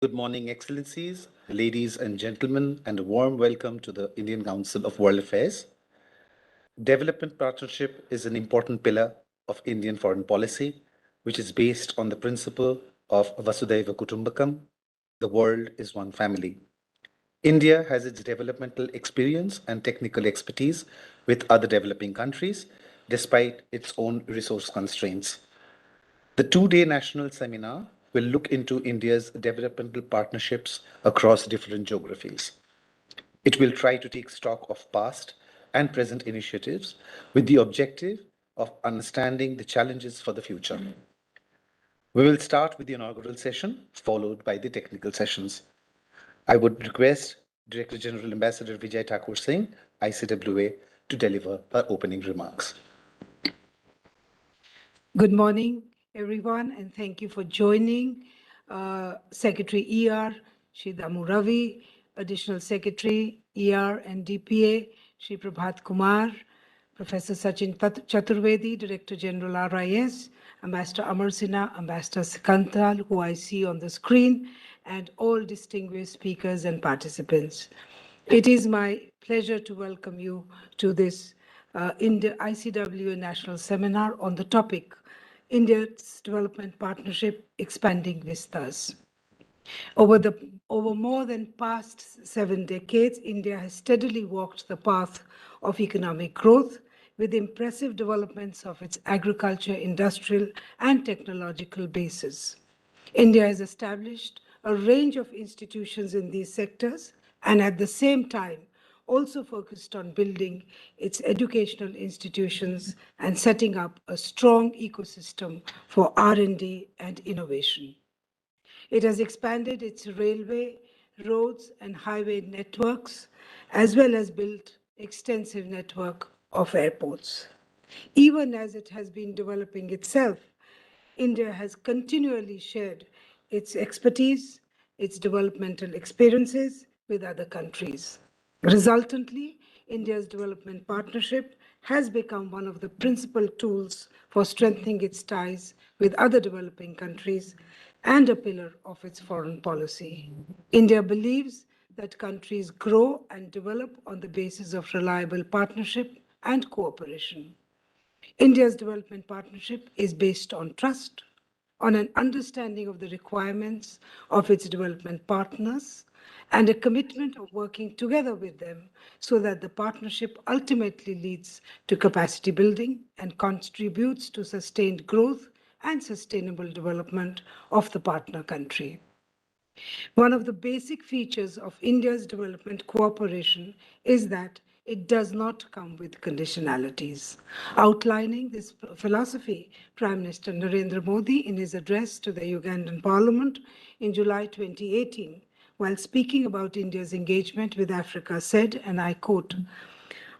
Good morning, Excellencies, ladies and gentlemen, and a warm welcome to the Indian Council of World Affairs. Development partnership is an important pillar of Indian foreign policy, which is based on the principle of Vasudhaiva Kutumbakam, the world is one family. India has its developmental experience and technical expertise with other developing countries, despite its own resource constraints. The two-day national seminar will look into India's developmental partnerships across different geographies. It will try to take stock of past and present initiatives with the objective of understanding the challenges for the future. We will start with the inaugural session, followed by the technical sessions. I would request Director General Ambassador Vijay Thakur Singh, ICWA, to deliver her opening remarks. Good morning, everyone, and thank you for joining Secretary ER, Shri Dammu Ravi, Additional Secretary ER and DPA, Shri Prabhat Kumar, Professor Sachin Chaturvedi, Director General RIS, Ambassador Amar Sinha, Ambassador Kantal, who I see on the screen, and all distinguished speakers and participants. It is my pleasure to welcome you to this India ICWA National Seminar on the topic India's Development Partnership Expanding Vistas. Over more than past 7 decades, India has steadily walked the path of economic growth with impressive developments of its agriculture, industrial, and technological bases. India has established a range of institutions in these sectors and at the same time also focused on building its educational institutions and setting up a strong ecosystem for R&D and innovation. It has expanded its railway, roads, and highway networks, as well as built extensive network of airports. Even as it has been developing itself, India has continually shared its expertise, its developmental experiences with other countries. Resultantly, India's development partnership has become one of the principal tools for strengthening its ties with other developing countries and a pillar of its foreign policy. India believes that countries grow and develop on the basis of reliable partnership and cooperation. India's development partnership is based on trust, on an understanding of the requirements of its development partners, and a commitment of working together with them so that the partnership ultimately leads to capacity building and contributes to sustained growth and sustainable development of the partner country. One of the basic features of India's development cooperation is that it does not come with conditionalities. Outlining this philosophy, Prime Minister Narendra Modi, in his address to the Ugandan Parliament in July 2018, while speaking about India's engagement with Africa, said, and I quote,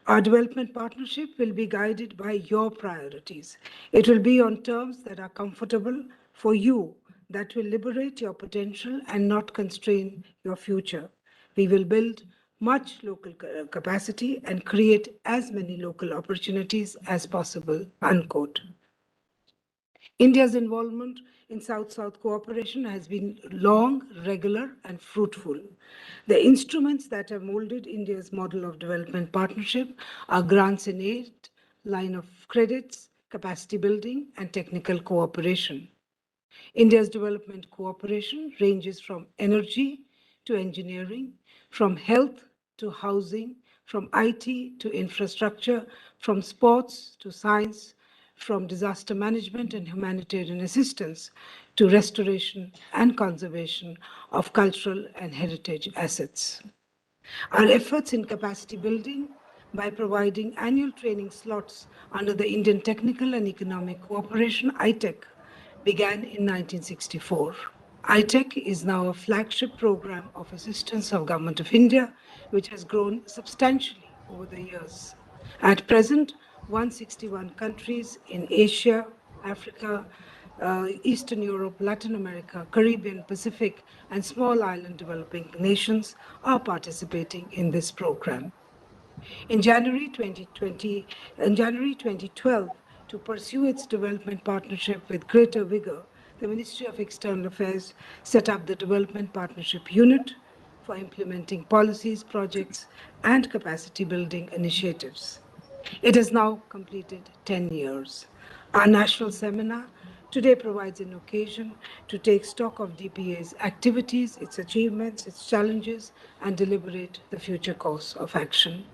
"Our development partnership will be guided by your priorities. It will be on terms that are comfortable for you, that will liberate your potential and not constrain your future. We will build much local capacity and create as many local opportunities as possible," unquote. India's involvement in South-South cooperation has been long, regular, and fruitful. The instruments that have molded India's model of development partnership are grants in aid, line of credits, capacity building, and technical cooperation. India's development cooperation ranges from energy to engineering, from health to housing, from IT to infrastructure, from sports to science, from disaster management and humanitarian assistance to restoration and conservation of cultural and heritage assets. Our efforts in capacity building by providing annual training slots under the Indian Technical and Economic Cooperation, ITEC, began in 1964. ITEC is now a flagship program of assistance of Government of India, which has grown substantially over the years. At present, 161 countries in Asia, Africa, Eastern Europe, Latin America, Caribbean, Pacific, and small island developing nations are participating in this program. In January 2012, to pursue its development partnership with greater vigor, the Ministry of External Affairs set up the Development Partnership Unit for implementing policies, projects, and capacity building initiatives. It has now completed 10 years. Our national seminar today provides an occasion to take stock of DPA's activities, its achievements, its challenges, and deliberate the future course of action.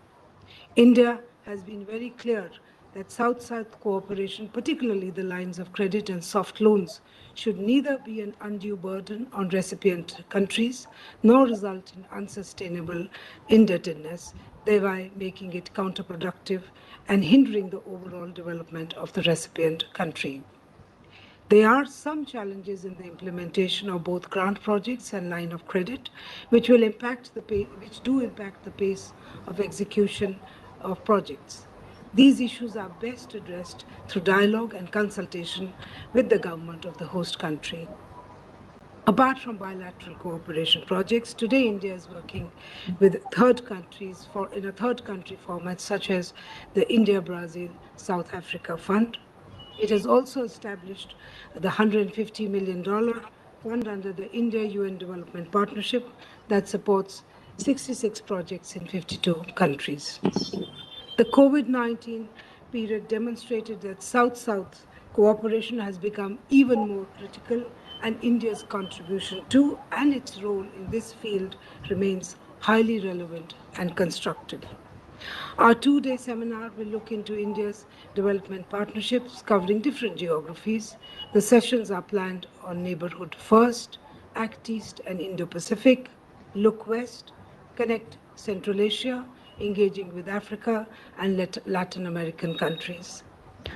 India has been very clear that South-South cooperation, particularly the lines of credit and soft loans, should neither be an undue burden on recipient countries nor result in unsustainable indebtedness, thereby making it counterproductive and hindering the overall development of the recipient country. There are some challenges in the implementation of both grant projects and line of credit, which do impact the pace of execution of projects. These issues are best addressed through dialogue and consultation with the government of the host country. Apart from bilateral cooperation projects, today India is working with third countries in a third country format such as the India-Brazil South Africa Fund. It has also established the $150 million fund under the India-UN Development Partnership that supports 66 projects in 52 countries. The COVID-19 period demonstrated that South-South cooperation has become even more critical, and India's contribution to and its role in this field remains highly relevant and constructive. Our two-day seminar will look into India's development partnerships covering different geographies. The sessions are planned on Neighborhood First, Act East and Indo-Pacific, Look West, Connect Central Asia, engaging with Africa and Latin American countries.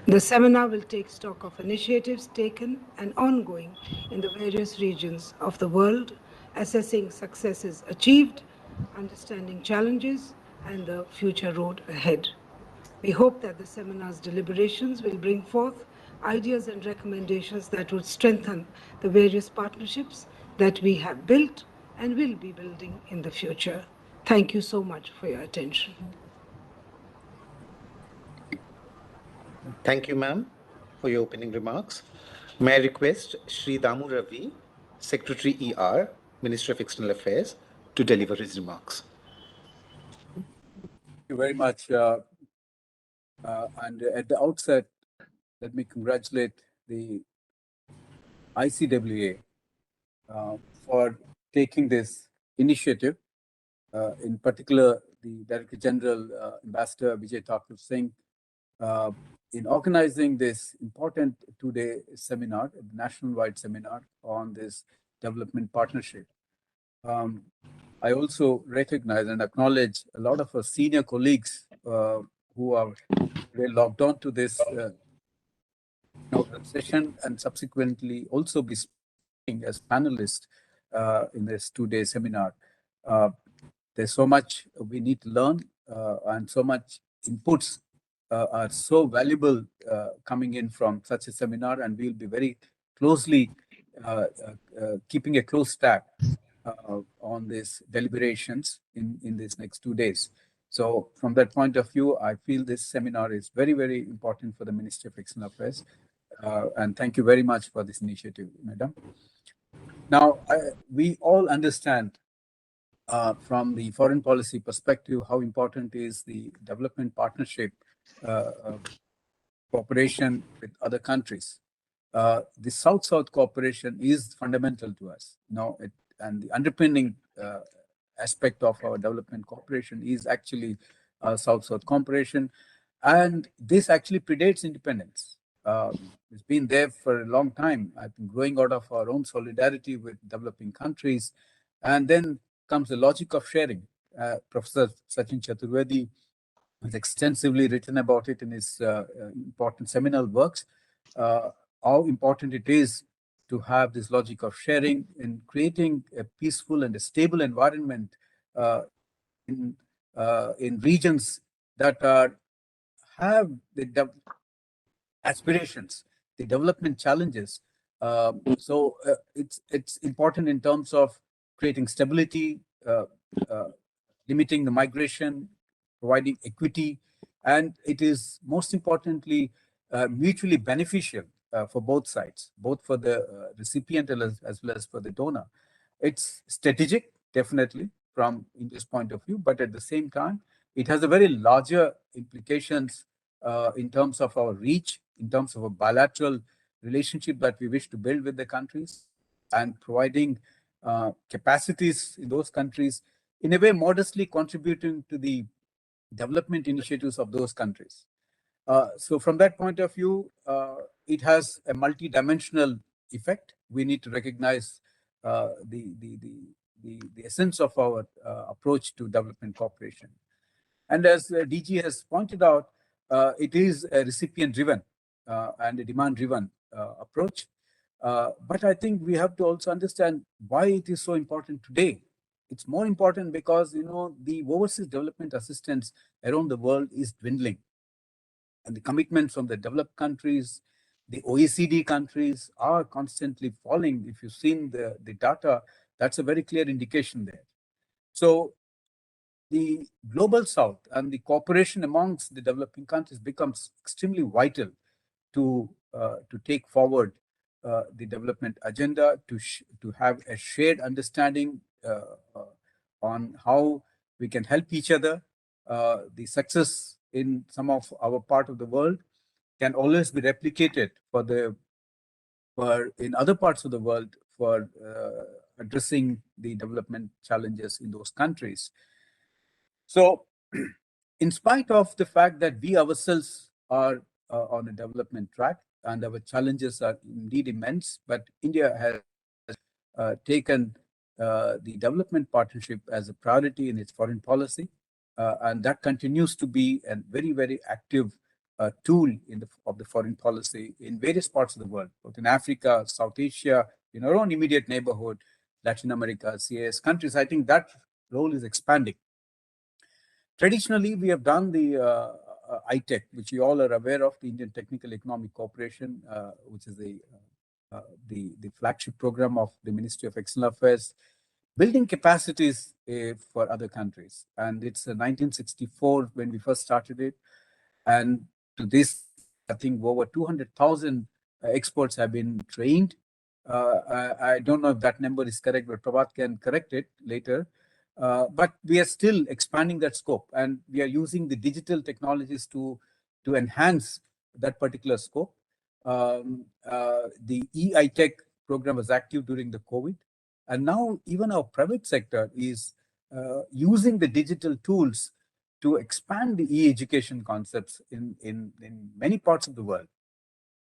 The seminar will take stock of initiatives taken and ongoing in the various regions of the world, assessing successes achieved, understanding challenges, and the future road ahead. We hope that the seminar's deliberations will bring forth ideas and recommendations that would strengthen the various partnerships that we have built and will be building in the future. Thank you so much for your attention. Thank you, ma'am, for your opening remarks. May I request Shri Dammu Ravi, Secretary ER, Ministry of External Affairs, to deliver his remarks. Thank you very much. And at the outset, let me congratulate the ICWA for taking this initiative. In particular, the Director General, Ambassador Vijay Thakur Singh, in organizing this important two-day seminar, a national-wide seminar on this development partnership. I also recognize and acknowledge a lot of our senior colleagues who are very logged on to this inaugural session and subsequently also be speaking as panelists in this two-day seminar. There's so much we need to learn and so much inputs are so valuable coming in from such a seminar, and we'll be very closely keeping a close tab on these deliberations in these next 2 days. So from that point of view, I feel this seminar is very, very important for the Ministry of External Affairs. And thank you very much for this initiative, Madam. Now, we all understand from the foreign policy perspective how important is the development partnership cooperation with other countries. The South-South cooperation is fundamental to us. And the underpinning aspect of our development cooperation is actually South-South cooperation. And this actually predates independence. It's been there for a long time. I think growing out of our own solidarity with developing countries. And then comes the logic of sharing. Professor Sachin Chaturvedi has extensively written about it in his important seminal works, how important it is to have this logic of sharing in creating a peaceful and a stable environment in regions that have the aspirations, the development challenges. So it's important in terms of creating stability, limiting the migration, providing equity, and it is most importantly mutually beneficial for both sides, both for the recipient as well as for the donor. It's strategic, definitely, from India's point of view, but at the same time, it has a very larger implications in terms of our reach, in terms of a bilateral relationship that we wish to build with the countries, and providing capacities in those countries, in a way modestly contributing to the development initiatives of those countries. So from that point of view, it has a multi-dimensional effect. We need to recognize the essence of our approach to development cooperation. And as DG has pointed out, it is a recipient-driven and a demand-driven approach. But I think we have to also understand why it is so important today. It's more important because, the overseas development assistance around the world is dwindling. And the commitments from the developed countries, the OECD countries are constantly falling. If you've seen the data, that's a very clear indication there. So the global south and the cooperation amongst the developing countries becomes extremely vital to take forward the development agenda, to have a shared understanding on how we can help each other. The success in some of our part of the world can always be replicated for in other parts of the world for addressing the development challenges in those countries. So, in spite of the fact that we ourselves are on a development track and our challenges are indeed immense, but India has taken the development partnership as a priority in its foreign policy, and that continues to be a very, very active tool of the foreign policy in various parts of the world, both in Africa, South Asia, in our own immediate neighborhood, Latin America, CIS countries. I think that role is expanding. Traditionally, we have done the ITEC, which you all are aware of, the Indian Technical Economic Cooperation, which is the flagship program of the Ministry of External Affairs, building capacities for other countries. And it's 1964 when we first started it. And to this, I think over 200,000 experts have been trained. I don't know if that number is correct, but Prabhat can correct it later. But we are still expanding that scope, and we are using the digital technologies to enhance that particular scope. The eITech program was active during the COVID, and now even our private sector is using the digital tools to expand the e-education concepts in many parts of the world.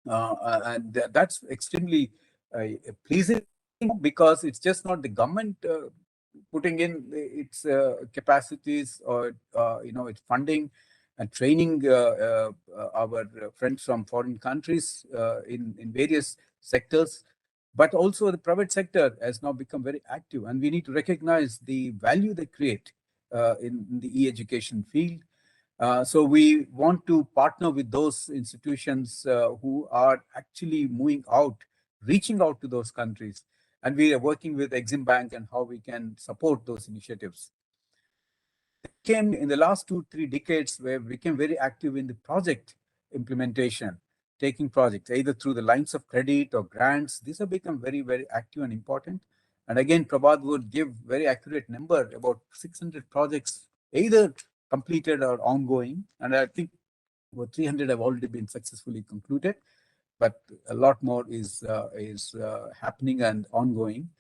And that's extremely pleasing, because it's just not the government putting in its capacities or its funding and training our friends from foreign countries in various sectors, but also the private sector has now become very active, and we need to recognize the value they create in the e-education field. So we want to partner with those institutions who are actually moving out, reaching out to those countries. And we are working with Exim Bank and how we can support those initiatives. Came in the last 2-3 decades where we became very active in the project implementation, taking projects either through the lines of credit or grants. These have become very, very active and important. And again, Prabhat would give very accurate number, about 600 projects, either completed or ongoing. And I think about 300 have already been successfully concluded, but a lot more is happening and ongoing.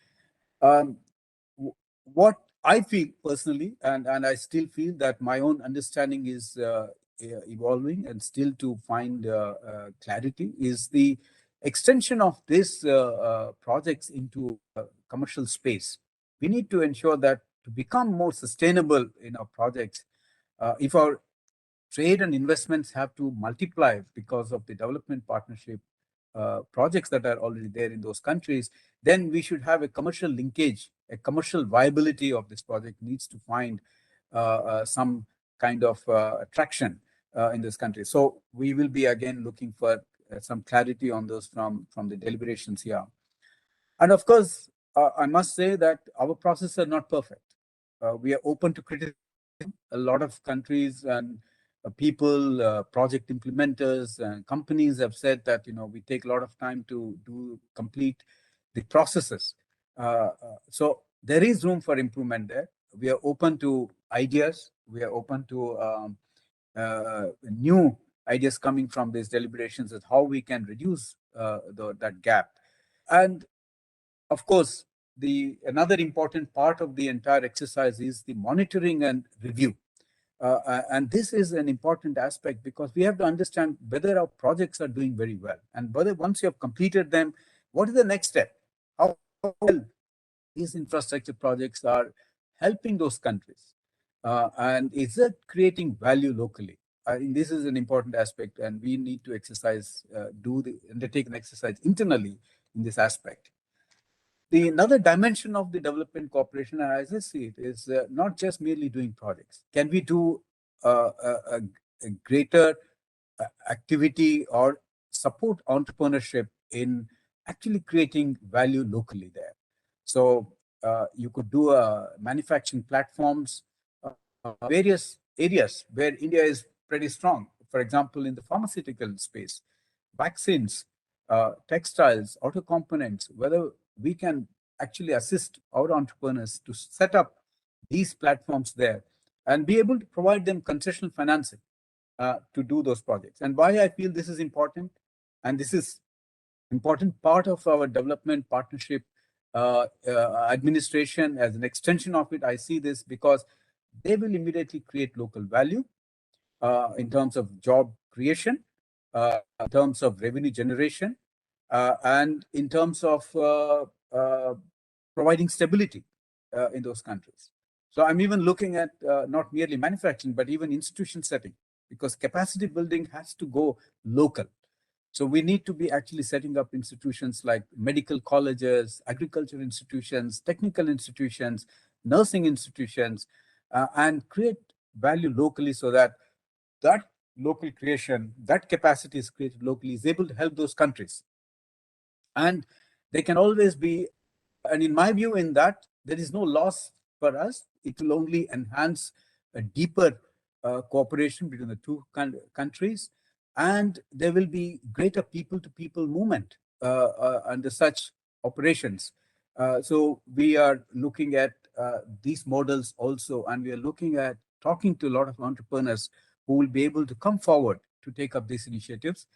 What I feel personally, and I still feel that my own understanding is evolving and still to find clarity, is the extension of these projects into commercial space. We need to ensure that to become more sustainable in our projects, if our trade and investments have to multiply because of the development partnership projects that are already there in those countries, then we should have a commercial linkage, a commercial viability of this project needs to find some kind of attraction in this country. So we will be again looking for some clarity on those from the deliberations here. And of course, I must say that our processes are not perfect. We are open to criticism. A lot of countries and people, project implementers, and companies have said that we take a lot of time to complete the processes. So there is room for improvement there. We are open to ideas. We are open to new ideas coming from these deliberations as how we can reduce that gap. And of course, another important part of the entire exercise is the monitoring and review. And this is an important aspect because we have to understand whether our projects are doing very well and whether once you have completed them, what is the next step? How well these infrastructure projects are helping those countries? And is it creating value locally? I think this is an important aspect, and we need to undertake an exercise internally in this aspect. Another dimension of the development cooperation, as I see it, is not just merely doing projects. Can we do a greater activity or support entrepreneurship in actually creating value locally there? So you could do manufacturing platforms, various areas where India is pretty strong. For example, in the pharmaceutical space, vaccines, textiles, auto components, whether we can actually assist our entrepreneurs to set up these platforms there and be able to provide them concessional financing to do those projects. And why I feel this is important, and this is important part of our development partnership administration as an extension of it. I see this because they will immediately create local value in terms of job creation, in terms of revenue generation, and in terms of providing stability in those countries. So I'm even looking at not merely manufacturing, but even institution setting, because capacity building has to go local. So we need to be actually setting up institutions like medical colleges, agriculture institutions, technical institutions, nursing institutions, and create value locally so that local creation, that capacity is created locally, is able to help those countries. And they can always be, and in my view, in that, there is no loss for us. It will only enhance a deeper cooperation between the two countries, and there will be greater people-to-people movement under such operations. So we are looking at these models also, and we are looking at talking to a lot of entrepreneurs who will be able to come forward to take up these initiatives.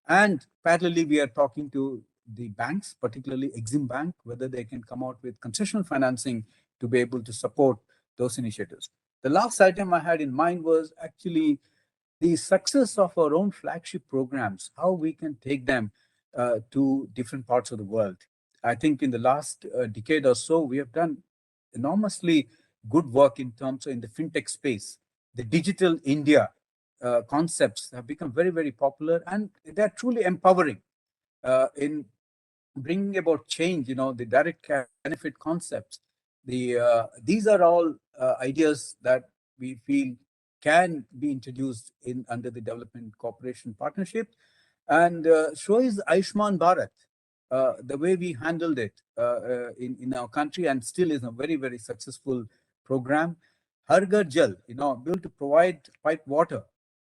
And parallelly, we are talking to the banks, particularly Exim Bank, whether they can come out with concessional financing to be able to support those initiatives. The last item I had in mind was actually the success of our own flagship programs, how we can take them to different parts of the world. I think in the last decade or so, we have done enormously good work in terms of in the fintech space. The digital India concepts have become very, very popular, and they're truly empowering in bringing about change, the direct benefit concepts. These are all ideas that we feel can be introduced under the development cooperation partnership. And so is Ayushman Bharat, the way we handled it in our country, and still is a very, very successful program. Har Ghar Jal, be able to provide piped water,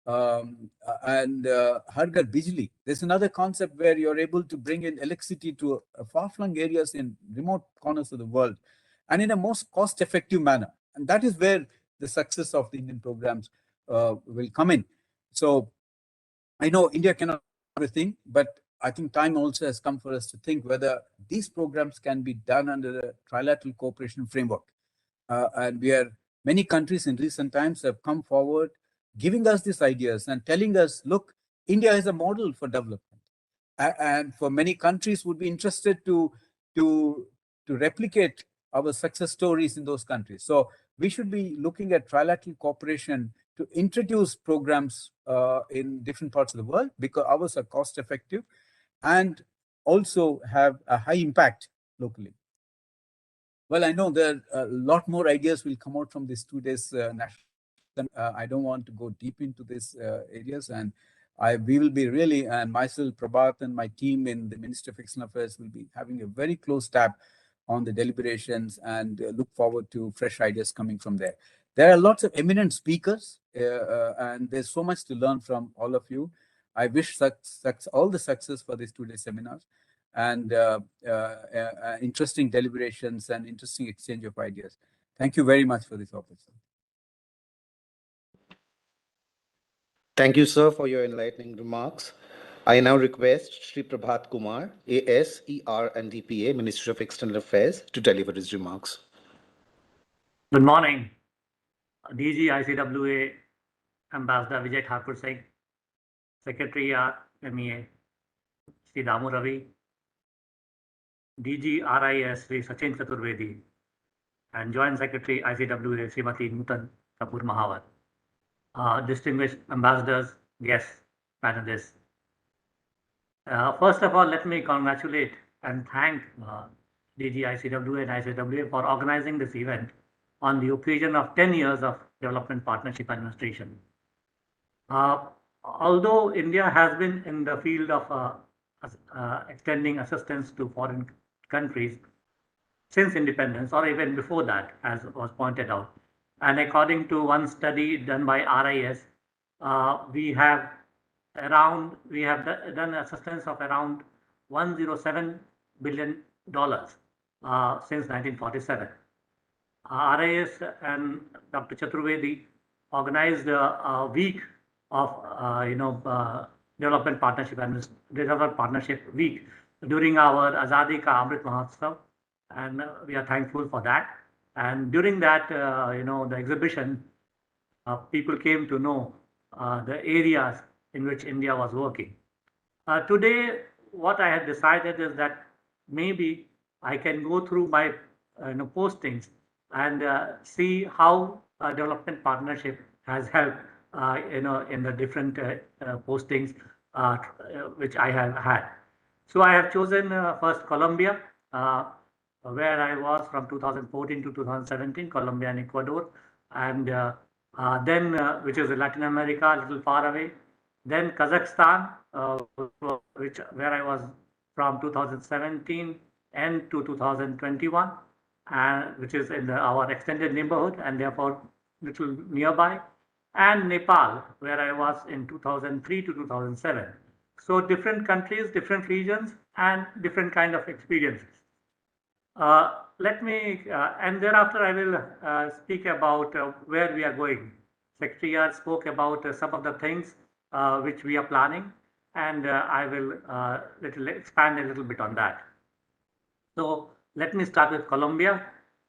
and Har Ghar Bijli. There's another concept where you're able to bring in electricity to far-flung areas in remote corners of the world, and in a most cost-effective manner. And that is where the success of the Indian programs will come in. So I know India cannot do everything, but I think time also has come for us to think whether these programs can be done under a trilateral cooperation framework. And many countries in recent times have come forward giving us these ideas and telling us, look, India is a model for development. And for many countries would be interested to replicate our success stories in those countries. So we should be looking at trilateral cooperation to introduce programs in different parts of the world, because ours are cost effective and also have a high impact locally. Well, I know there are a lot more ideas will come out from these 2 days national. I don't want to go deep into these areas, and we will be really, and myself, Prabhat, and my team in the Ministry of External Affairs will be having a very close tab on the deliberations, and look forward to fresh ideas coming from there. There are lots of eminent speakers, and there's so much to learn from all of you. I wish all the success for these 2-day seminars and interesting deliberations and interesting exchange of ideas. Thank you very much for this opportunity. Thank you, sir, for your enlightening remarks. I now request Shri Prabhat Kumar, AS, ER, and DPA, Ministry of External Affairs, to deliver his remarks. Good morning, DG ICWA Ambassador Vijay Thakur Singh, Secretary MEA Shri Dammu Ravi, DG RIS Shri Sachin Chaturvedi, and Joint Secretary ICWA Srimati Nutan Kapoor Mahawat, distinguished ambassadors, guests, panelists. First of all, let me congratulate and thank DG ICWA and ICWA for organizing this event on the occasion of 10 years of Development Partnership Administration. Although India has been in the field of extending assistance to foreign countries since independence, or even before that, as was pointed out, and according to one study done by RIS, we have done assistance of around $107 billion since 1947. RIS and Dr. Chaturvedi organized a week of Development Partnership Week during our Azadi Ka Amrit Mahotsav, and we are thankful for that. And during that, the exhibition, people came to know the areas in which India was working. Today, what I had decided is that maybe I can go through my postings and see how development partnership has helped in the different postings which I have had. So I have chosen first Colombia, where I was from 2014 to 2017, Colombia and Ecuador, and then which is Latin America, a little far away. Then Kazakhstan, where I was from 2017 and to 2021. Which is in our extended neighborhood and therefore little nearby, and Nepal, where I was in 2003 to 2007. So different countries, different regions, and different kind of experiences. And thereafter I will speak about where we are going. Secretary spoke about some of the things which we are planning, and I will expand a little bit on that. So let me start with Colombia.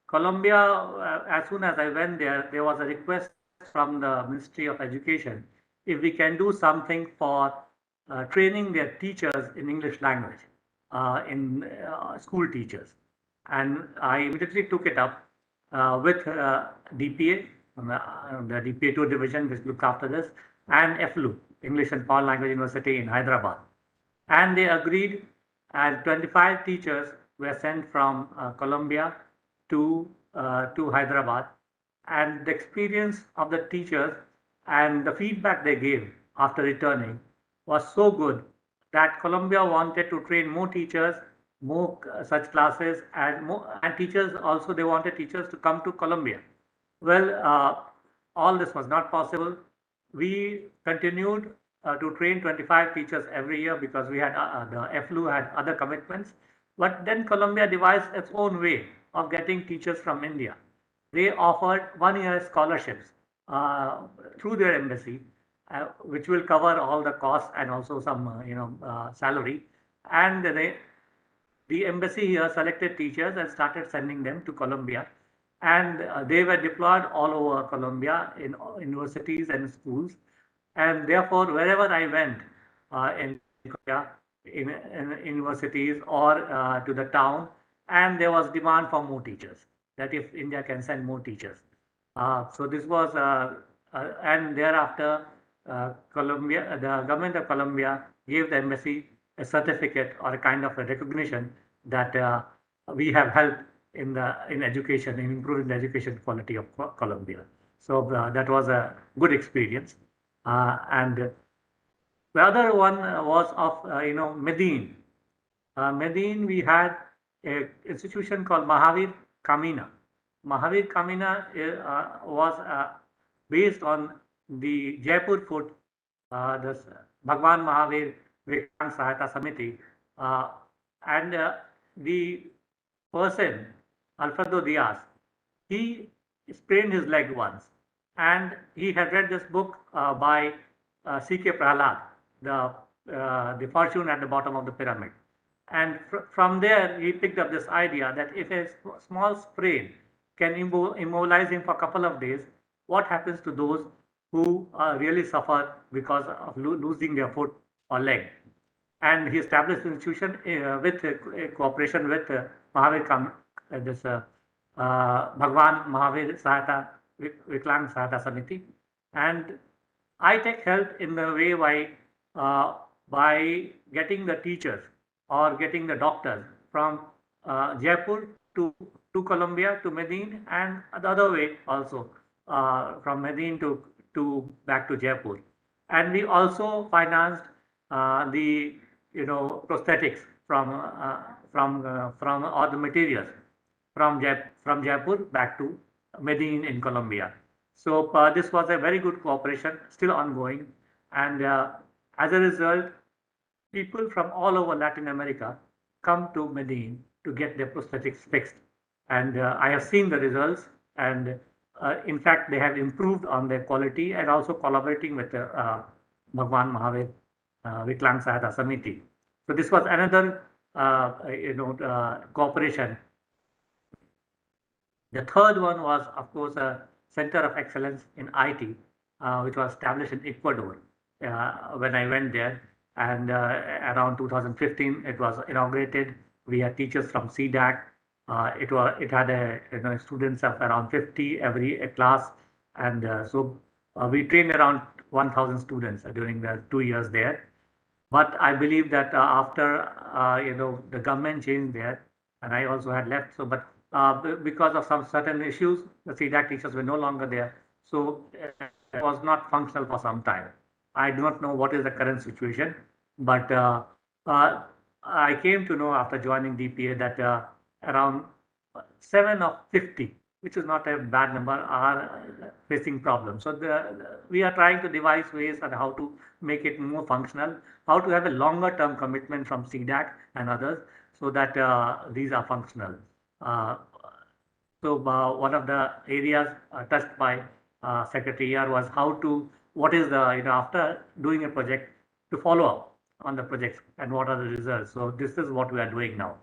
Colombia, as soon as I went there, there was a request from the Ministry of Education if we can do something for training their teachers in English language, in school teachers. And I immediately took it up with DPA, the DPA 2 division which looked after this, and FLU, English and Foreign Language University in Hyderabad. And they agreed, and 25 teachers were sent from Colombia to Hyderabad, and the experience of the teachers and the feedback they gave after returning was so good that Colombia wanted to train more teachers, more such classes, and teachers also. They wanted teachers to come to Colombia. Well, all this was not possible. We continued to train 25 teachers every year because we had the FLU had other commitments. But then Colombia devised its own way of getting teachers from India. They offered 1-year scholarships through their embassy, which will cover all the costs and also some salary. And the embassy here selected teachers and started sending them to Colombia. And they were deployed all over Colombia in universities and schools. And therefore, wherever I went in Colombia, in universities or to the town, and there was demand for more teachers, that if India can send more teachers. So this was, and thereafter, Colombia, the government of Colombia gave the embassy a certificate or a kind of a recognition that we have helped in education, in improving the education quality of Colombia. So that was a good experience. And the other one was of Medellin. Medellin, we had an institution called Mahavir Kamina. Mahavir Kamina was based on the Jaipur fort, this Bhagwan Mahavir Vikram Sahayata Samiti, and the person, Alfredo Diaz, he sprained his leg once, and he had read this book by C.K. Prahlad, the fortune at the bottom of the pyramid. And from there, he picked up this idea that if a small sprain can immobilize him for a couple of days, what happens to those who really suffer because of losing their foot or leg? And he established an institution with cooperation with Mahavir Bhagwan Mahavir Sahayata Viklang Sahayata Samiti. And I take help in the way by getting the teachers or getting the doctors from Jaipur to Colombia, to Medina, and the other way also from Medina to back to Jaipur. And we also financed the prosthetics from all the materials from Jaipur back to Medina in Colombia. So this was a very good cooperation, still ongoing, and as a result, people from all over Latin America come to Medina to get their prosthetics fixed. And I have seen the results, and in fact, they have improved on their quality and also collaborating with Bhagwan Mahavir Viklang Sahayata Samiti. So this was another cooperation. The third one was, of course, a Center of Excellence in IT, which was established in Ecuador when I went there. And around 2015, it was inaugurated. We had teachers from CDAC. It had students of around 50 every class, and so we trained around 1,000 students during the 2 years there. But I believe that after the government changed there, and I also had left. So, but because of some certain issues, the CDAC teachers were no longer there. So it was not functional for some time. I do not know what is the current situation, but I came to know after joining DPA that around 7 of 50, which is not a bad number, are facing problems. So we are trying to devise ways on how to make it more functional, how to have a longer term commitment from CDAC and others, so that these are functional. So one of the areas touched by Secretary ER was what is the, after doing a project, to follow up on the projects and what are the results. So this is what we are doing now.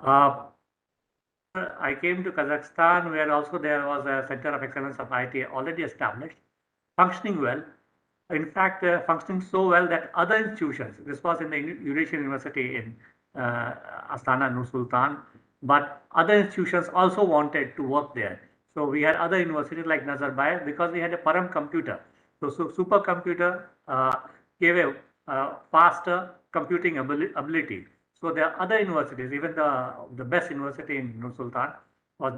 I came to Kazakhstan, where also there was a Center of Excellence of IT already established, functioning well. In fact, functioning so well that other institutions, this was in the Eurasian University in Astana, Nur Sultan, but other institutions also wanted to work there. So we had other universities like Nazarbayev, because we had a Param computer. So supercomputer gave a faster computing ability. So there are other universities, even the best university in Nur Sultan was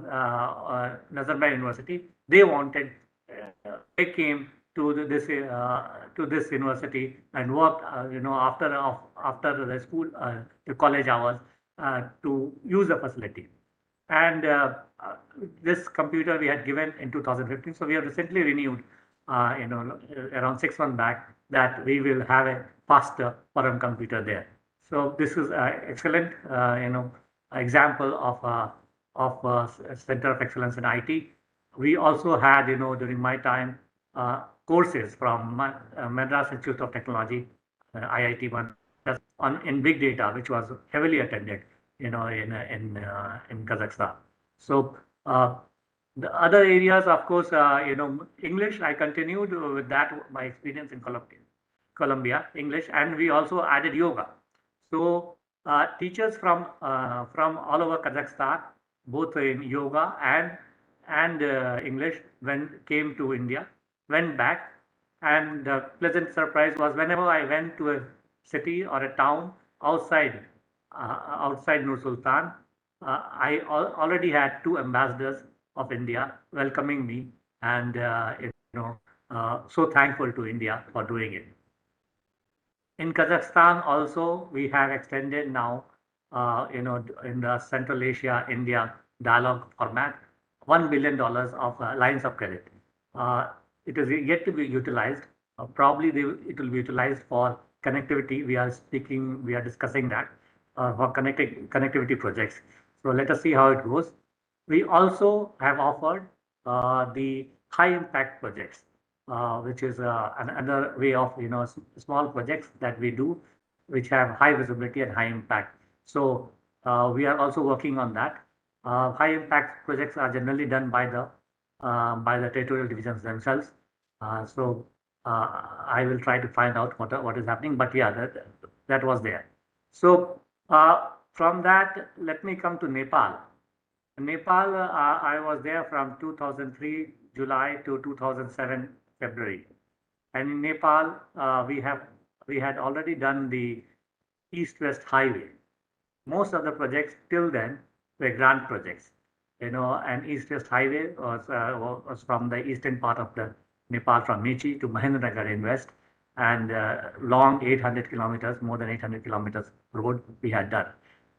Nazarbayev University. They wanted, they came to this university and worked, after the school, the college hours, to use the facility. And this computer we had given in 2015. So we have recently renewed, around 6 months back, that we will have a faster Param computer there. So this is excellent, example of Center of Excellence in IT. We also had, during my time, courses from Madras Institute of Technology, IIT in big data, which was heavily attended, in Kazakhstan. So the other areas, of course, English. I continued with that, my experience in Colombia, English, and we also added yoga. So teachers from all over Kazakhstan, both in yoga and English, came to India, went back, and the pleasant surprise was whenever I went to a city or a town outside Nur Sultan, I already had 2 ambassadors of India welcoming me, and so thankful to India for doing it. In Kazakhstan also, we have extended now, in the Central Asia India dialogue format. $1 billion of lines of credit. It is yet to be utilized. Probably it will be utilized for connectivity. We are discussing that for connectivity projects. So let us see how it goes. We also have offered the high impact projects, which is another way of small projects that we do, which have high visibility and high impact. So we are also working on that. High impact projects are generally done by the territorial divisions themselves. So I will try to find out what is happening. But yeah, that was there. So from that, let me come to Nepal. Nepal, I was there from 2003 July to 2007 February, and in Nepal we had already done the East-West Highway. Most of the projects till then were grant projects, and East-West Highway was from the eastern part of the Nepal, from Mechi to Mahendranagar in west, and long 800 kilometers, more than 800 kilometers road we had done.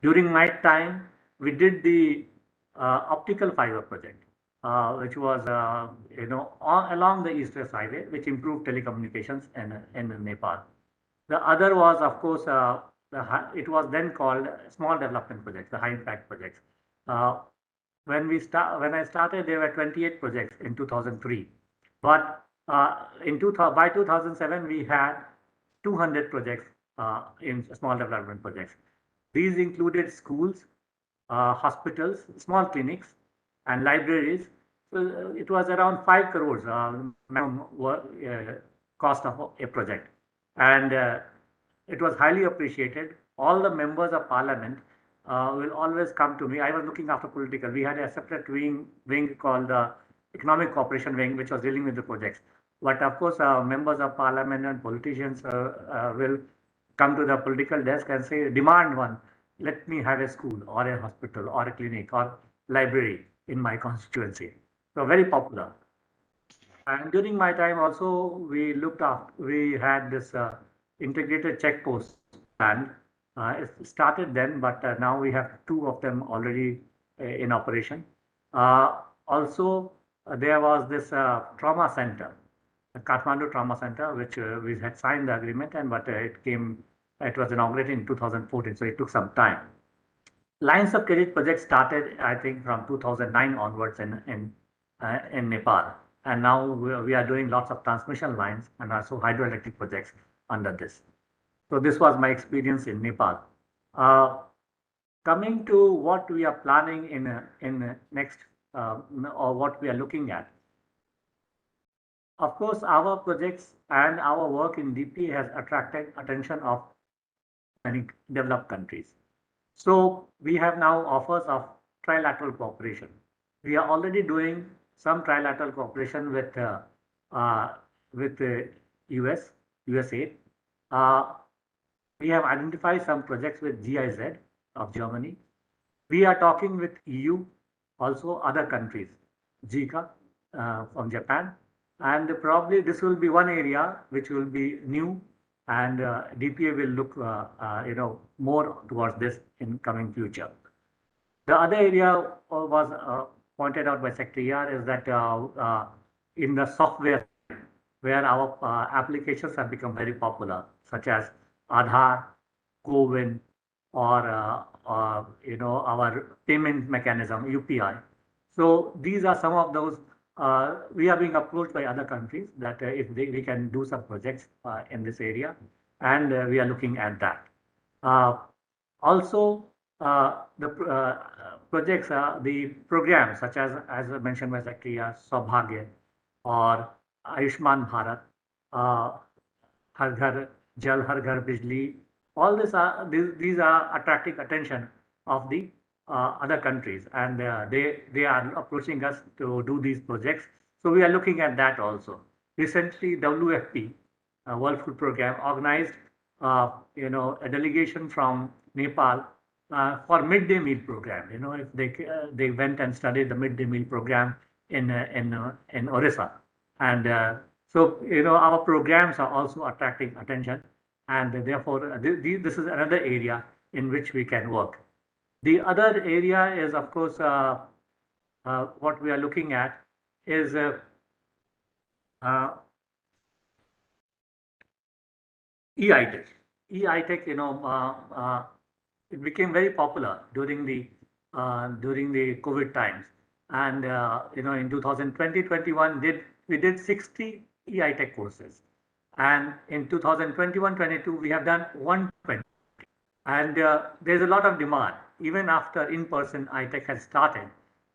During my time, we did the optical fiber project, which was along the East-West Highway, which improved telecommunications in Nepal. The other was, of course, it was then called small development projects, the high impact projects. When I started, there were 28 projects in 2003, but by 2007 we had 200 projects in small development projects. These included schools, hospitals, small clinics, and libraries. So it was around 5 crores minimum cost of a project, and it was highly appreciated. All the members of parliament will always come to me. I was looking after political. We had a separate wing called the Economic Cooperation Wing, which was dealing with the projects. But of course, members of parliament and politicians will come to the political desk and say, demand one. Let me have a school or a hospital or a clinic or library in my constituency. So very popular. And during my time also, we had this integrated check post plan. It started then, but now we have 2 of them already in operation. Also, there was this trauma center, the Kathmandu Trauma Center, which we had signed the agreement, but it was inaugurated in 2014, so it took some time. Lines of credit projects started, I think, from 2009 onwards in Nepal, and now we are doing lots of transmission lines and also hydroelectric projects under this. So this was my experience in Nepal. Coming to what we are planning in next, or what we are looking at. Of course, our projects and our work in DPA has attracted attention of many developed countries. So we have now offers of trilateral cooperation. We are already doing some trilateral cooperation with the USA. We have identified some projects with GIZ of Germany. We are talking with EU, also other countries, JICA from Japan, and probably this will be one area which will be new, and DPA will look more towards this in coming future. The other area was pointed out by Secretary ER is that in the software, where our applications have become very popular, such as Aadhaar, CoWIN, or our payment mechanism, UPI. So these are some of those. We are being approached by other countries that if we can do some projects in this area, and we are looking at that. Also, the projects, the programs such as mentioned by Secretary, Saubhagya or Ayushman Bharat, Har Ghar Jal, Har Ghar Bijli, all these are attracting attention of the other countries, and they are approaching us to do these projects. So we are looking at that also. Recently, WFP, World Food Program, organized a delegation from Nepal for midday meal program. If they went and studied the midday meal program in Orissa, and so our programs are also attracting attention, and therefore this is another area in which we can work. The other area is, of course, what we are looking at is e-iTech. E-iTech, it became very popular during the COVID times, and in 2020-21 we did 60 e-iTech courses, and in 2021-22 we have done 120, and there's a lot of demand even after in-person iTech has started.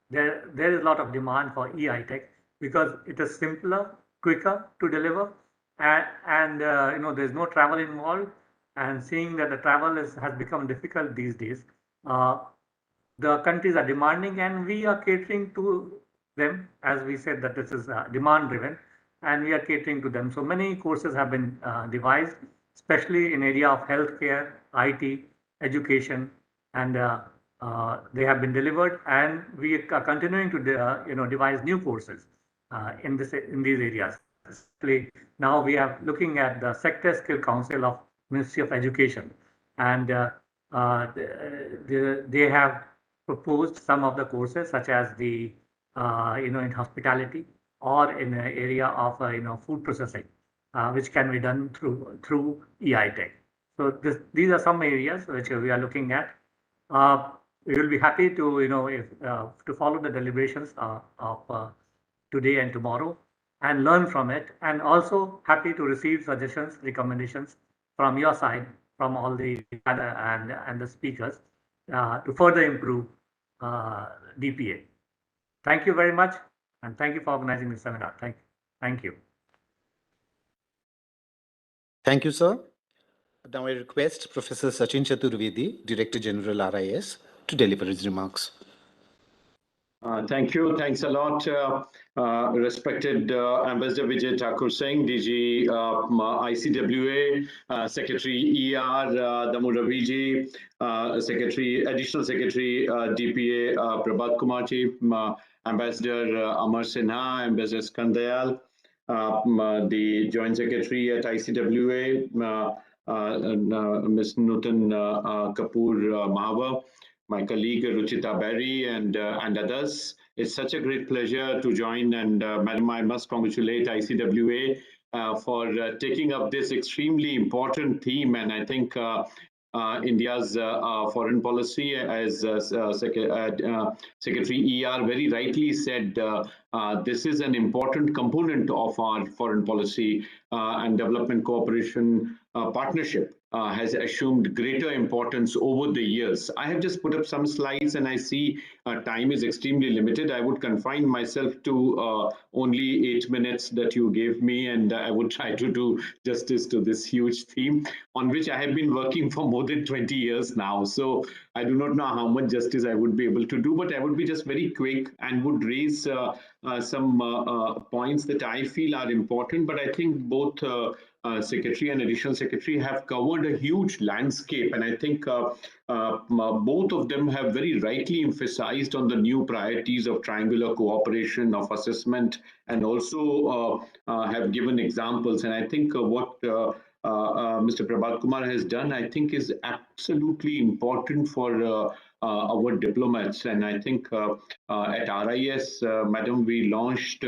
There is a lot of demand for e-iTech because it is simpler, quicker to deliver, and there's no travel involved. And seeing that the travel has become difficult these days, the countries are demanding, and we are catering to them. As we said, that this is demand driven, and we are catering to them. So many courses have been devised, especially in area of healthcare, IT, education, and they have been delivered, and we are continuing to devise new courses in these areas. Especially now we are looking at the Sector Skill Council of Ministry of Education, and they have proposed some of the courses, such as the in hospitality or in the area of food processing, which can be done through e-iTech. So these are some areas which we are looking at. We will be happy to to follow the deliberations of today and tomorrow and learn from it, and also happy to receive suggestions, recommendations from your side, from all the and the speakers to further improve DPA. Thank you very much, and thank you for organizing this seminar. Thank you. Thank you, sir. Now I request Professor Sachin Chaturvedi, Director General RIS, to deliver his remarks. Thank you. Thanks a lot, respected Ambassador Vijay Thakur Singh, DG ICWA, Secretary ER, Dammu Ravi, Secretary, Additional Secretary DPA, Prabhat Kumar, Ambassador Amar Sinha, Ambassador Skandayal, the Joint Secretary at ICWA, Ms. Nutan Kapoor Mahava, my colleague Ruchita Berry, and others. It's such a great pleasure to join, and Madam, I must congratulate ICWA for taking up this extremely important theme, and I think India's foreign policy, as Secretary ER very rightly said, this is an important component of our foreign policy and development cooperation partnership. Has assumed greater importance over the years. I have just put up some slides, and I see time is extremely limited. I would confine myself to only 8 minutes that you gave me, and I would try to do justice to this huge theme on which I have been working for more than 20 years now. So I do not know how much justice I would be able to do, but I would be just very quick and would raise some points that I feel are important. But I think both Secretary and Additional Secretary have covered a huge landscape, and I think both of them have very rightly emphasized on the new priorities of triangular cooperation, of assessment, and also have given examples. And I think what Mr. Prabhat Kumar has done, I think, is absolutely important for our diplomats. And I think at RIS, Madam, we launched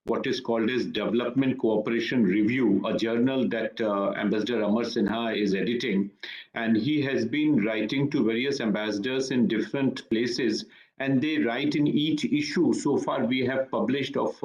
what is called as Development Cooperation Review, a journal that Ambassador Amar Sinha is editing. And he has been writing to various ambassadors in different places, and they write in each issue. So far, we have published of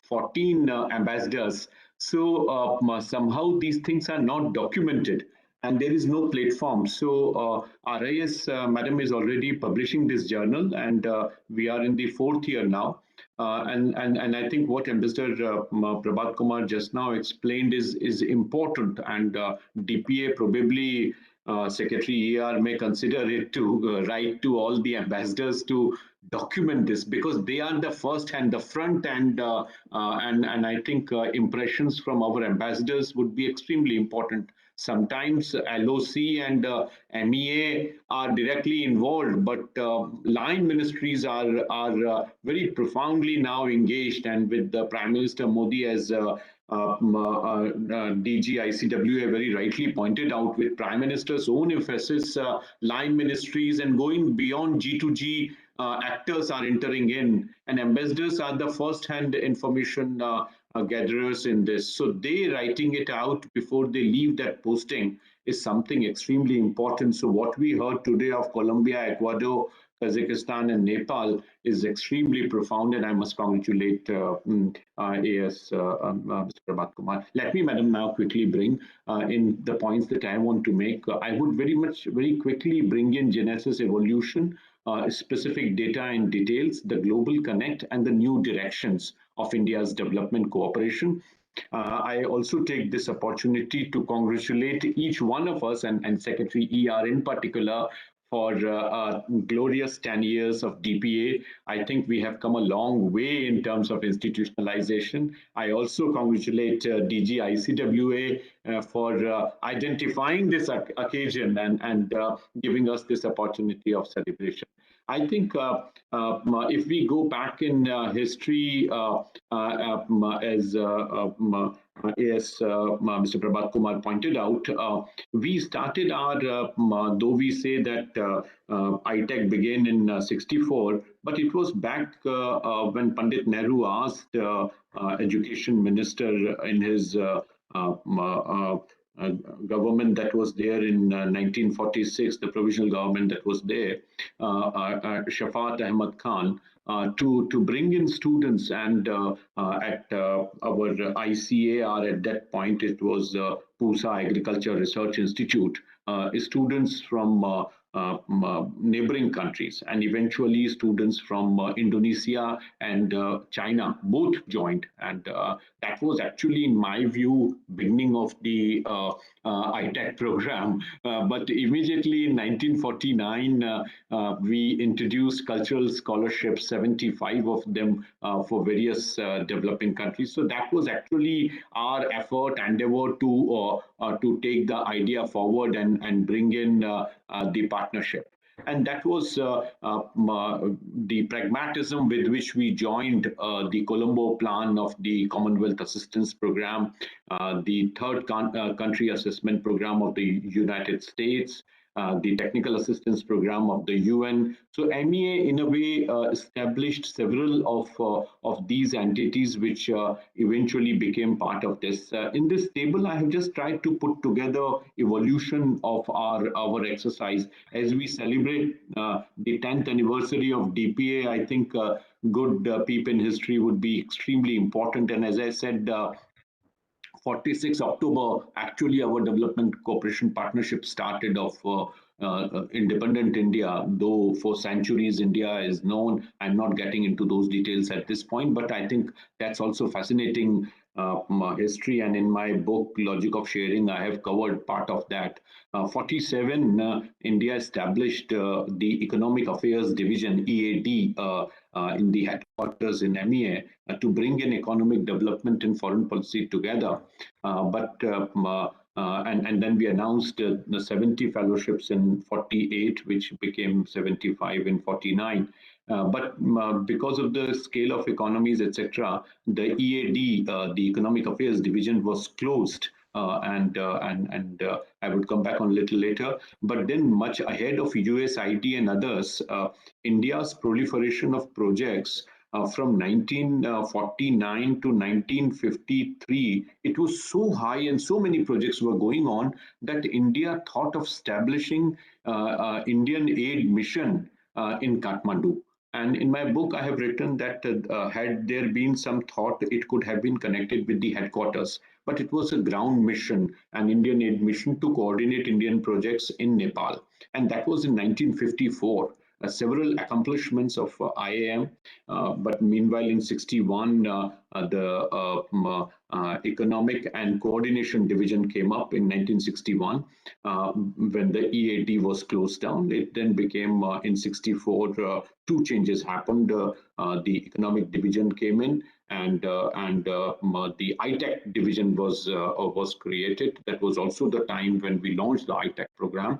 14 ambassadors. So somehow these things are not documented, and there is no platform. So RIS, Madam, is already publishing this journal, and we are in the 4th year now. And I think what Ambassador Prabhat Kumar just now explained is important, and DPA probably Secretary ER may consider it to write to all the ambassadors to document this, because they are the first and the front, and I think impressions from our ambassadors would be extremely important. Sometimes LOC and MEA are directly involved, but line ministries are very profoundly now engaged, and with the Prime Minister Modi as DG ICWA very rightly pointed out, with Prime Minister's own emphasis, line ministries and going beyond G2G actors are entering in, and ambassadors are the first-hand information gatherers in this. So they writing it out before they leave that posting is something extremely important. So what we heard today of Colombia, Ecuador, Kazakhstan and Nepal is extremely profound, and I must congratulate AS Mr. Prabhat Kumar. Let me, Madam, now quickly bring in the points that I want to make. I would very quickly bring in genesis, evolution, specific data and details, the global connect, and the new directions of India's development cooperation. I also take this opportunity to congratulate each one of us and Secretary ER in particular for glorious 10 years of DPA. I think we have come a long way in terms of institutionalization. I also congratulate DG ICWA for identifying this occasion and giving us this opportunity of celebration. I think if we go back in history, as Mr. Prabhat Kumar pointed out, we started our, though we say that ITEC began in 64, but it was back when Pandit Nehru asked Education Minister in his government that was there in 1946, the provisional government that was there, Shafat Ahmad Khan, to bring in students, and at our ICAR at that point, it was Pusa Agriculture Research Institute, students from neighboring countries, and eventually students from Indonesia and China both joined, and that was actually, in my view, beginning of the ITEC program. But immediately in 1949, we introduced cultural scholarships, 75 of them for various developing countries. So that was actually our effort, endeavor to take the idea forward and bring in the partnership. And that was the pragmatism with which we joined the Colombo plan of the Commonwealth Assistance Program, the third country assessment program of the United States, the technical assistance program of the UN. So MEA, in a way, established several of these entities, which eventually became part of this. In this table, I have just tried to put together evolution of our exercise as we celebrate the 10th anniversary of DPA. I think good peep in history would be extremely important. And as I said, 46 October, actually our development cooperation partnership started of independent India, though for centuries India is known. I'm not getting into those details at this point, but I think that's also fascinating history. And in my book, Logic of Sharing, I have covered part of that. 47, India established the Economic Affairs Division, EAD, in the headquarters in MEA to bring in economic development and foreign policy together. And then we announced the 70 fellowships in 48, which became 75 in 49. But because of the scale of economies, etc., the EAD, the Economic Affairs Division, was closed. And I would come back on a little later. But then, much ahead of USID and others, India's proliferation of projects from 1949 to 1953, it was so high and so many projects were going on that India thought of establishing Indian aid mission in Kathmandu. And in my book, I have written that had there been some thought, it could have been connected with the headquarters. But it was a ground mission, an Indian aid mission to coordinate Indian projects in Nepal. And that was in 1954. Several accomplishments of IAM, but meanwhile in 61, the Economic and Coordination Division came up in 1961 when the EAD was closed down. It then became in 64, two changes happened. The Economic Division came in, and the ITEC division was created. That was also the time when we launched the ITEC program.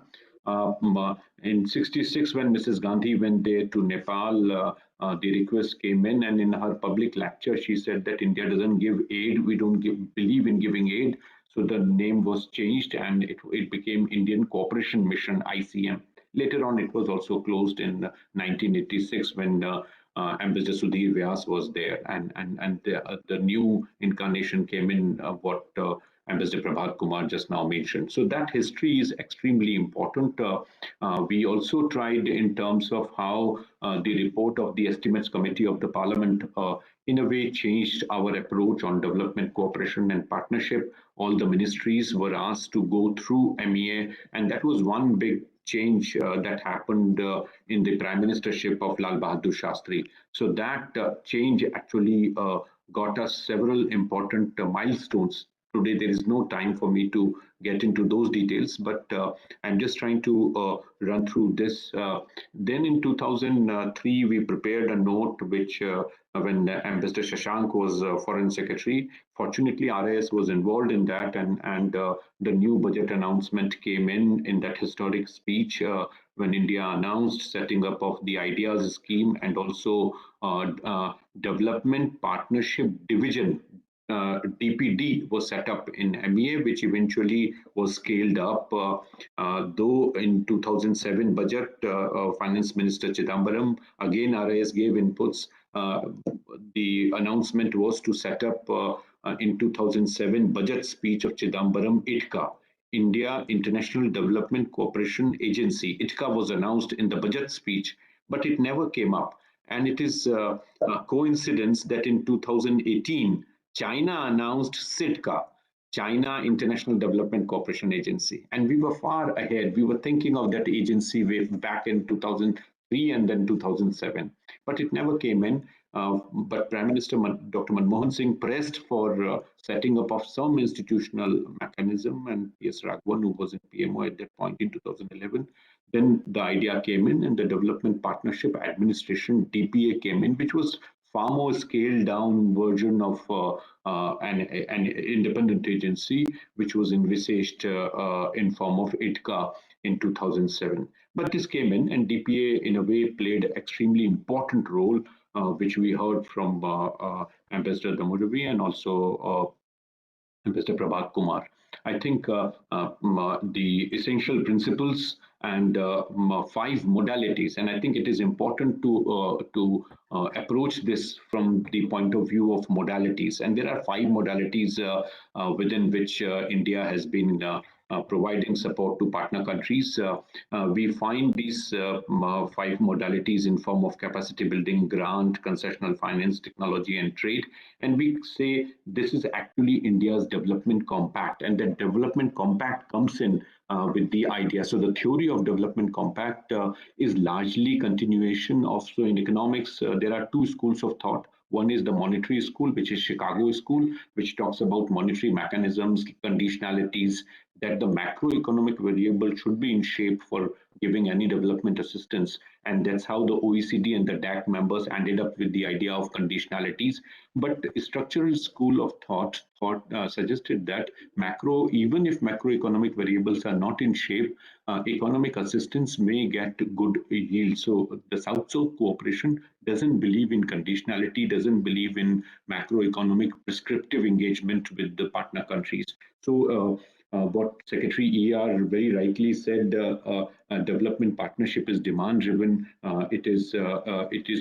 In 66, when Mrs. Gandhi went there to Nepal, the request came in, and in her public lecture, she said that India doesn't give aid. We don't believe in giving aid. So the name was changed, and it became Indian Cooperation Mission, ICM. Later on, it was also closed in 1986 when Ambassador Sudhir Vyas was there, and the new incarnation came in, what Ambassador Prabhat Kumar just now mentioned. So that history is extremely important. We also tried in terms of how the report of the Estimates Committee of the Parliament in a way changed our approach on development cooperation and partnership. All the ministries were asked to go through MEA, and that was one big change that happened in the prime ministership of Lal Bahadur Shastri. So that change actually got us several important milestones. Today, there is no time for me to get into those details, but I'm just trying to run through this. Then in 2003, we prepared a note which, when Ambassador Shashank was Foreign Secretary, fortunately, RIS was involved in that, and the new budget announcement came in that historic speech when India announced setting up of the Ideas Scheme and also Development Partnership Division. DPD was set up in MEA, which eventually was scaled up. Though in 2007 budget, Finance Minister Chidambaram, again RIS gave inputs. The announcement was to set up in 2007 budget speech of Chidambaram, ITCA, India International Development Cooperation Agency. ITCA was announced in the budget speech, but it never came up. And it is a coincidence that in 2018, China announced CITCA, China International Development Cooperation Agency. And we were far ahead. We were thinking of that agency way back in 2003 and then 2007. But it never came in. But Prime Minister Dr. Manmohan Singh pressed for setting up of some institutional mechanism, and P.S. Raghavan, who was in PMO at that point in 2011, then the idea came in, and the Development Partnership Administration, DPA, came in, which was far more scaled down version of an independent agency, which was envisaged in form of ITCA in 2007. But this came in, and DPA in a way played an extremely important role, which we heard from Ambassador Dammu Ravi and also Mr. Prabhat Kumar. I think the essential principles and 5 modalities, and I think it is important to approach this from the point of view of modalities. And there are 5 modalities within which India has been providing support to partner countries. We find these 5 modalities in form of capacity building, grant, concessional finance, technology, and trade. And we say this is actually India's development compact, and that development compact comes in with the idea. So the theory of development compact is largely continuation of, so in economics, there are 2 schools of thought. One is the monetary school, which is Chicago school, which talks about monetary mechanisms, conditionalities, that the macroeconomic variable should be in shape for giving any development assistance. And that's how the OECD and the DAC members ended up with the idea of conditionalities. But the structural school of thought suggested that even if macroeconomic variables are not in shape, economic assistance may get good yield. So the South-South cooperation doesn't believe in conditionality, doesn't believe in macroeconomic prescriptive engagement with the partner countries. So what Secretary ER very rightly said, development partnership is demand-driven. It is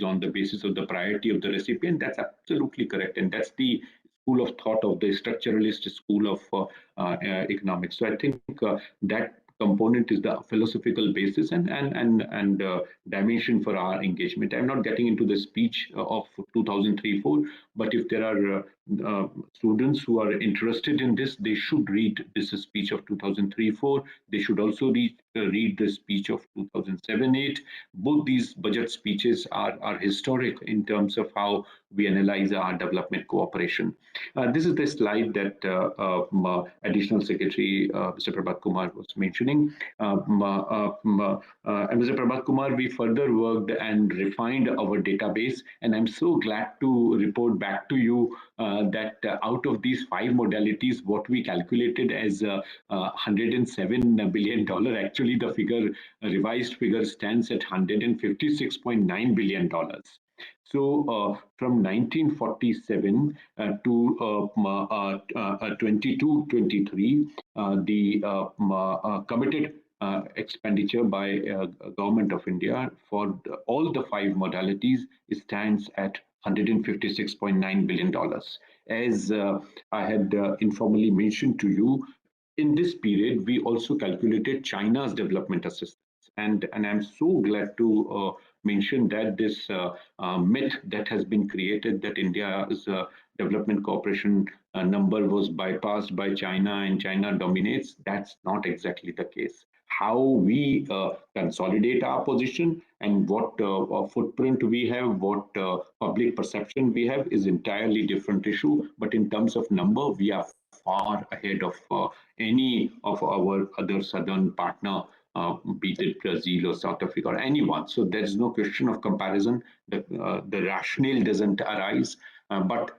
on the basis of the priority of the recipient. That's absolutely correct, and that's the school of thought of the structuralist school of economics. So I think that component is the philosophical basis and dimension for our engagement. I'm not getting into the speech of 2003-4, but if there are students who are interested in this, they should read this speech of 2003-4. They should also read the speech of 2007-8. Both these budget speeches are historic in terms of how we analyze our development cooperation. This is the slide that Additional Secretary Mr. Prabhat Kumar was mentioning. Mr. Prabhat Kumar, we further worked and refined our database, and I'm so glad to report back to you that out of these 5 modalities, what we calculated as $107 billion, actually the revised figure stands at $156.9 billion. So from 1947 to 22-23, the committed expenditure by Government of India for all the 5 modalities stands at $156.9 billion. As I had informally mentioned to you, in this period, we also calculated China's development assistance. And I'm so glad to mention that this myth that has been created that India's development cooperation number was bypassed by China and China dominates, that's not exactly the case. How we consolidate our position and what footprint we have, what public perception we have is entirely different issue. But in terms of number, we are far ahead of any of our other southern partner, be it Brazil or South Africa or anyone. So there is no question of comparison. The rationale doesn't arise, but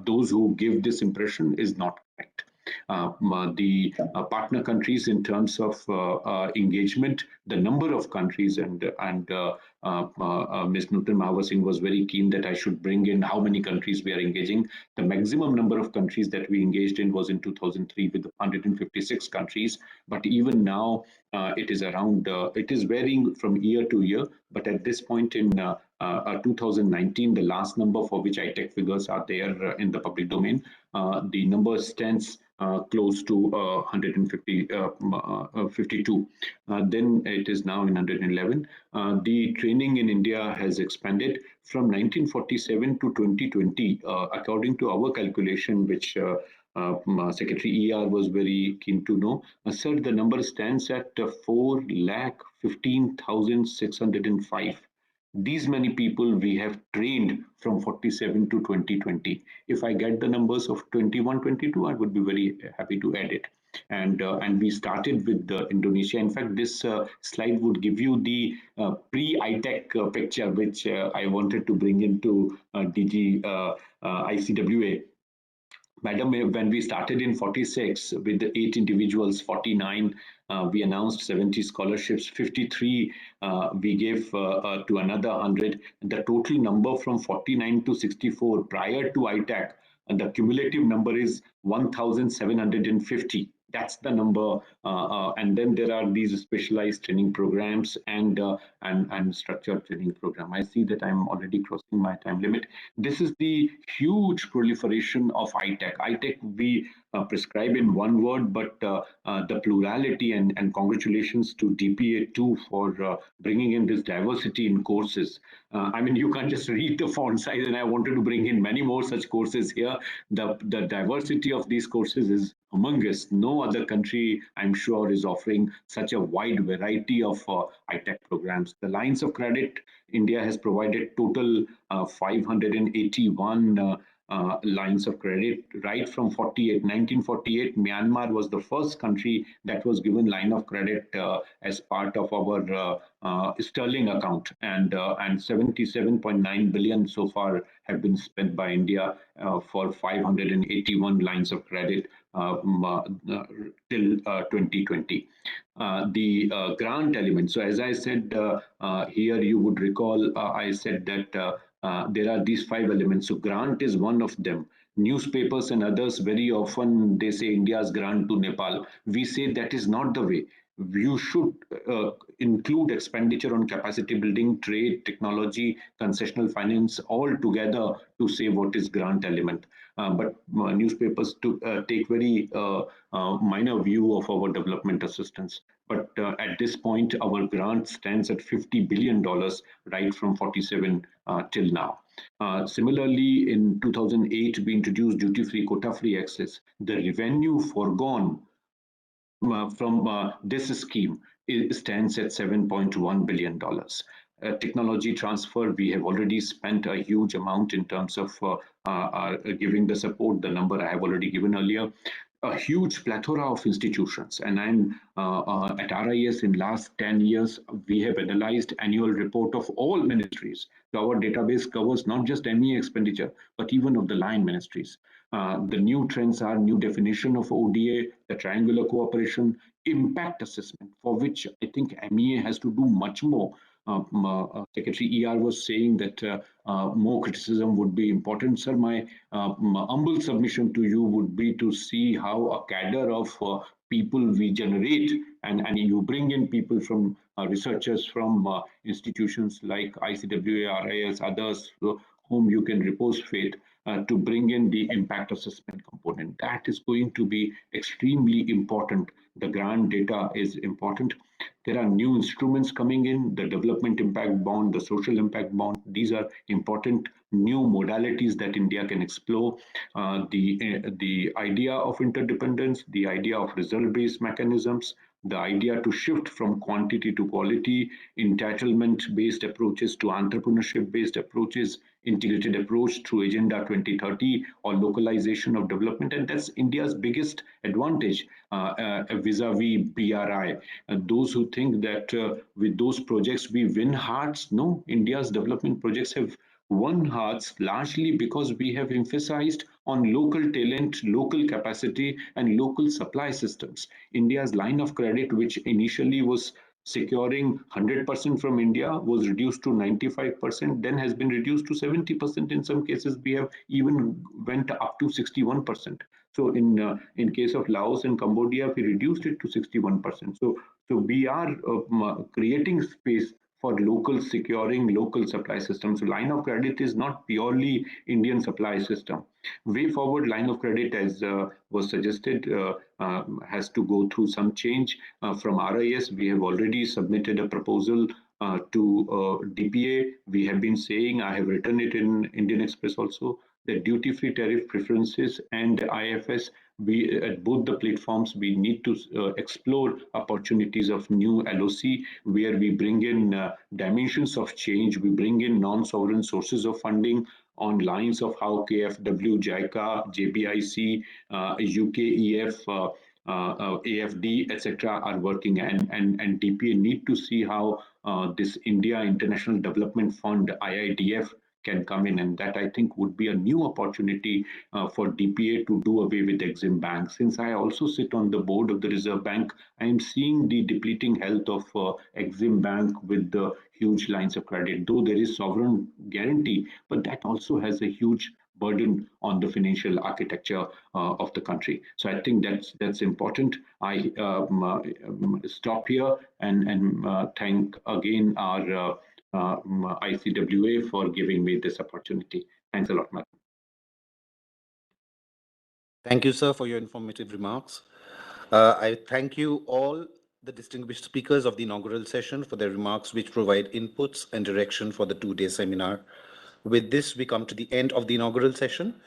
those who give this impression is not correct. The partner countries in terms of engagement, the number of countries, and Ms. Nutan Mahawar Singh was very keen that I should bring in how many countries we are engaging. The maximum number of countries that we engaged in was in 2003 with 156 countries. But even now, it is around, it is varying from year to year. But at this point in 2019, the last number for which ITEC figures are there in the public domain, the number stands close to 152. Then it is now in 111. The training in India has expanded from 1947 to 2020, according to our calculation, which Secretary ER was very keen to know. Sir, the number stands at 4,15,605. These many people we have trained from 47 to 2020. If I get the numbers of 21, 22, I would be very happy to add it. And we started with Indonesia. In fact, this slide would give you the pre-ITEC picture, which I wanted to bring into DG ICWA. Madam, when we started in 46 with the 8 individuals, 49, we announced 70 scholarships, 53 we gave to another 100. The total number from 49 to 64 prior to ITAC, and the cumulative number is 1,750. That's the number, and then there are these specialized training programs and structured training program. I see that I'm already crossing my time limit. This is the huge proliferation of ITEC. ITEC we prescribe in one word, but the plurality and congratulations to DPA too for bringing in this diversity in courses. I mean, you can't just read the font size, and I wanted to bring in many more such courses here. The diversity of these courses is humongous. No other country, I'm sure, is offering such a wide variety of ITEC programs. The lines of credit, India has provided total 581 lines of credit, right from 1948. Myanmar was the first country that was given line of credit as part of our sterling account, and 77.9 billion so far have been spent by India for 581 lines of credit till 2020. The grant element. So as I said here, you would recall I said that there are these 5 elements. So grant is one of them. Newspapers and others very often they say India's grant to Nepal. We say that is not the way. You should include expenditure on capacity building, trade, technology, concessional finance all together to say what is grant element. But newspapers take very minor view of our development assistance. But at this point, our grant stands at $50 billion right from 47 till now. Similarly, in 2008, we introduced duty-free, quota-free access. The revenue foregone from this scheme stands at $7.1 billion. Technology transfer, we have already spent a huge amount in terms of giving the support, the number I have already given earlier. A huge plethora of institutions, and I'm at RIS in last 10 years, we have analyzed annual report of all ministries. So our database covers not just ME expenditure, but even of the line ministries. The new trends are new definition of ODA, the triangular cooperation, impact assessment, for which I think MEA has to do much more. Secretary ER was saying that more criticism would be important. Sir, my humble submission to you would be to see how a cadre of people we generate, and you bring in people from researchers from institutions like ICWA, RIS, others, whom you can repose faith, to bring in the impact assessment component. That is going to be extremely important. The grant data is important. There are new instruments coming in, the development impact bond, the social impact bond. These are important new modalities that India can explore. The idea of interdependence, the idea of result-based mechanisms, the idea to shift from quantity to quality, entitlement-based approaches to entrepreneurship-based approaches, integrated approach through Agenda 2030 or localization of development. And that's India's biggest advantage vis-a-vis BRI. And those who think that with those projects we win hearts, no, India's development projects have won hearts largely because we have emphasized on local talent, local capacity, and local supply systems. India's line of credit, which initially was securing 100% from India, was reduced to 95%, then has been reduced to 70%. In some cases, we have even went up to 61%. So in case of Laos and Cambodia, we reduced it to 61%. So we are creating space for local securing local supply systems. So line of credit is not purely Indian supply system. Way forward line of credit, as was suggested, has to go through some change. From RIS, we have already submitted a proposal to DPA. We have been saying, I have written it in Indian Express also, that duty-free tariff preferences and IFS, we at both the platforms, we need to explore opportunities of new LOC where we bring in dimensions of change, we bring in non-sovereign sources of funding on lines of how KFW, JICA, JBIC, UKEF, AFD, etc. are working, and DPA need to see how this India International Development Fund, IIDF, can come in, and that I think would be a new opportunity for DPA to do away with Exim Bank. Since I also sit on the board of the Reserve Bank, I am seeing the depleting health of Exim Bank with the huge lines of credit, though there is sovereign guarantee, but that also has a huge burden on the financial architecture of the country. So I think that's important. I stop here and thank again our ICWA for giving me this opportunity. Thanks a lot, Madam. Thank you, sir, for your informative remarks. I thank you all, the distinguished speakers of the inaugural session, for their remarks which provide inputs and direction for the two-day seminar. With this, we come to the end of the inaugural session.